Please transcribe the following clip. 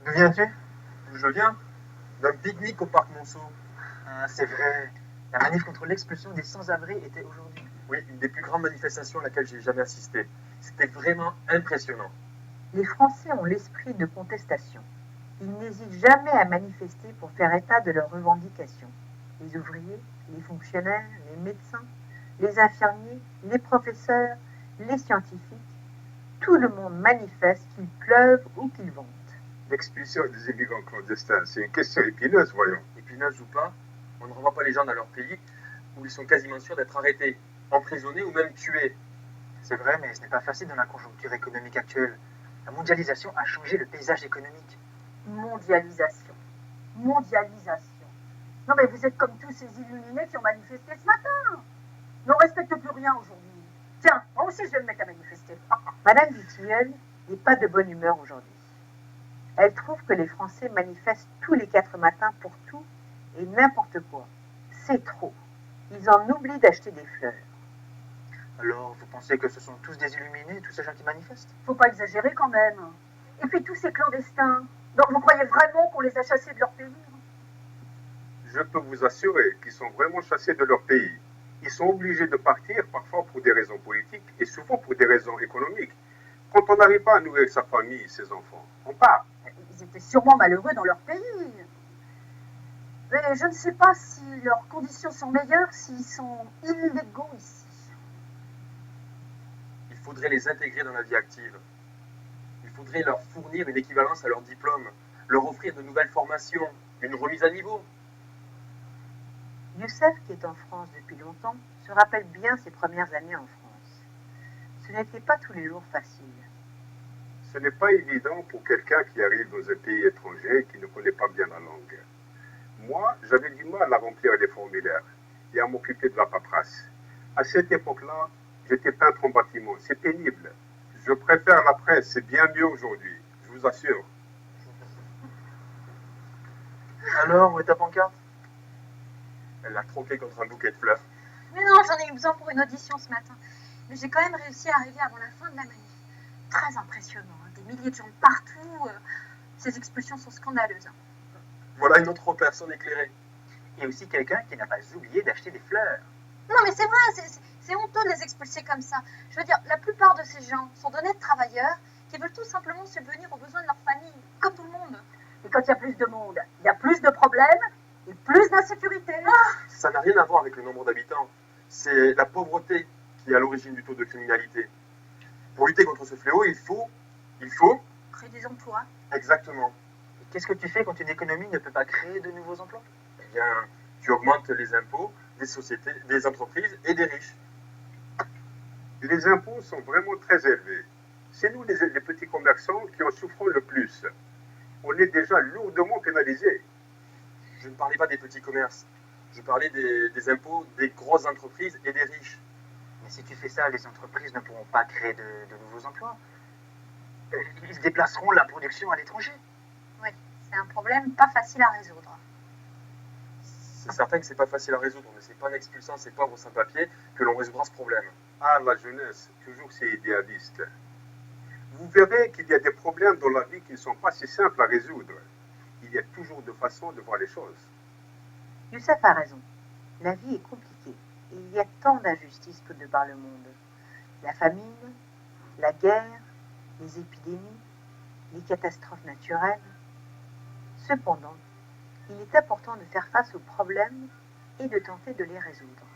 D'où viens-tu? D'où je viens? D'un pique-nique au parc Monceau. Ah, c'est vrai. La manif contre l'expulsion des sans-abri était aujourd'hui. Oui, une des plus grandes manifestations à laquelle j'ai jamais assisté. C'était vraiment impressionnant. Les Français ont l'esprit de contestation. Ils n'hésitent jamais à manifester pour faire état de leurs revendications. Les ouvriers, les fonctionnaires, les médecins, les infirmiers, les professeurs, les scientifiques, tout le monde manifeste qu'il pleuve ou qu'il vente. L'expulsion des immigrants clandestins, c'est une question épineuse, voyons. Épineuse ou pas, on ne renvoie pas les gens dans leur pays où ils sont quasiment sûrs d'être arrêtés, emprisonnés ou même tués. C'est vrai, mais ce n'est pas facile dans la conjoncture économique actuelle. La mondialisation a changé le paysage économique. Mondialisation. Mondialisation. Non mais vous êtes comme tous ces illuminés qui ont manifesté ce matin. On ne respecte plus rien aujourd'hui. Tiens, moi aussi je vais me mettre à manifester. Madame Dutilleul n'est pas de bonne humeur aujourd'hui. Elle trouve que les Français manifestent tous les 4 matins pour tout et n'importe quoi. C'est trop. Ils en oublient d'acheter des fleurs. Alors, vous pensez que ce sont tous des illuminés, tous ces gens qui manifestent? Faut pas exagérer quand même. Et puis tous ces clandestins. Donc vous croyez vraiment qu'on les a chassés de leur pays? Je peux vous assurer qu'ils sont vraiment chassés de leur pays. Ils sont obligés de partir, parfois pour des raisons politiques et souvent pour des raisons économiques. Quand on n'arrive pas à nourrir sa famille et ses enfants, on part. Ils étaient sûrement malheureux dans leur pays. Mais je ne sais pas si leurs conditions sont meilleures s'ils sont illégaux ici. Il faudrait les intégrer dans la vie active. Il faudrait leur fournir une équivalence à leur diplôme, leur offrir de nouvelles formations, une remise à niveau. Youssef, qui est en France depuis longtemps, se rappelle bien ses premières années en France. Ce n'était pas tous les jours facile. Ce n'est pas évident pour quelqu'un qui arrive dans un pays étranger et qui ne connaît pas bien la langue. Moi, j'avais du mal à remplir les formulaires et à m'occuper de la paperasse. À cette époque-là, j'étais peintre en bâtiment. C'est pénible. Je préfère la presse, c'est bien mieux aujourd'hui, je vous assure. Alors, où est ta pancarte? Elle l'a troqué contre un bouquet de fleurs. Mais non, j'en ai eu besoin pour une audition ce matin. Mais j'ai quand même réussi à arriver avant la fin de la manif. Très impressionnant, hein. Des milliers de gens partout. Ces expulsions sont scandaleuses. Voilà une autre personne éclairée. Et aussi quelqu'un qui n'a pas oublié d'acheter des fleurs. Non, mais c'est vrai, c'est honteux de les expulser comme ça. Je veux dire, la plupart de ces gens sont d'honnêtes travailleurs qui veulent tout simplement subvenir aux besoins de leur famille, comme tout le monde. Et quand il y a plus de monde, il y a plus de problèmes et plus d'insécurité. Ça n'a rien à voir avec le nombre d'habitants. C'est la pauvreté qui est à l'origine du taux de criminalité. Pour lutter contre ce fléau, il faut Créer des emplois. exactement. Et qu'est-ce que tu fais quand une économie ne peut pas créer de nouveaux emplois? Eh bien, tu augmentes les impôts des sociétés, des entreprises et des riches. Les impôts sont vraiment très élevés. C'est nous, les petits commerçants, qui en souffrons le plus. On est déjà lourdement pénalisés. Je ne parlais pas des petits commerces. Je parlais des impôts des grosses entreprises et des riches. Mais si tu fais ça, les entreprises ne pourront pas créer de nouveaux emplois. Ils déplaceront la production à l'étranger. Oui, c'est un problème pas facile à résoudre. C'est certain que c'est pas facile à résoudre, mais c'est pas en expulsant ces pauvres sans-papiers que l'on résoudra ce problème. Ah, la jeunesse, toujours c'est idéaliste. Vous verrez qu'il y a des problèmes dans la vie qui ne sont pas si simples à résoudre. Il y a toujours deux façons de voir les choses. Youssef a raison. La vie est compliquée et il y a tant d'injustices que de par le monde. La famine, la guerre, les épidémies, les catastrophes naturelles. Cependant, il est important de faire face aux problèmes et de tenter de les résoudre.